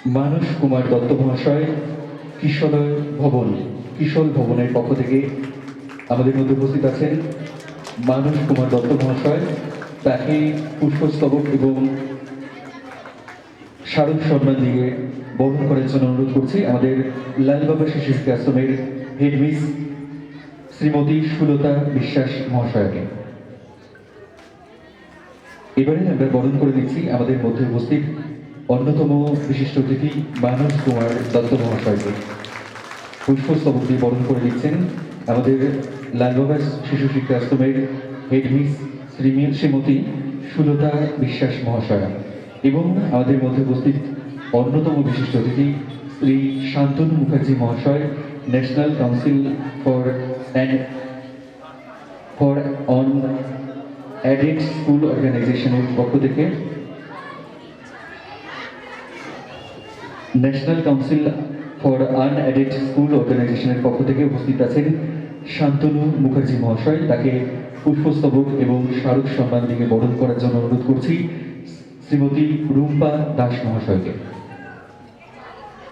মানস কুমার দত্ত মহাশয় কিশোর ভবনের পক্ষ থেকে আমাদের মধ্যে উপস্থিত আছেন। মানস কুমার দত্ত মহাশয়, তাকে পুষ্পস্তবক এবং স্মারক সম্মান দিয়ে বরণ করার জন্য অনুরোধ করছি আমাদের লালবাবা শিশু শিক্ষা আশ্রমের হেডমিস শ্রীমতী সুলতা বিশ্বাস মহাশয়কে। এবারে আমরা বরণ করে দিচ্ছি আমাদের মধ্যে উপস্থিত অন্যতম বিশিষ্ট অতিথি মানস কুমার দত্ত মহাশয়কে। পুষ্পস্তবক দিয়ে বরণ করে দিচ্ছেন আমাদের লালবাবা শিশু শিক্ষা আশ্রমের হেডমিস শ্রীমতী সুলতা বিশ্বাস মহাশয়া এবং আমাদের মধ্যে উপস্থিত অন্যতম বিশিষ্ট অতিথি শ্রী শান্তনু মুখার্জি মহাশয়, national council for on added school অর্গানাইজেশনের পক্ষ থেকে, national council for unaided school অর্গানাইজেশনের পক্ষ থেকে উপস্থিত আছেন শান্তনু মুখার্জি মহাশয়। তাকে পুষ্পস্তবক এবং স্মারক সম্মান দিয়ে বরণ করার জন্য অনুরোধ করছি শ্রীমতী রুম্পা দাস মহাশয়কে।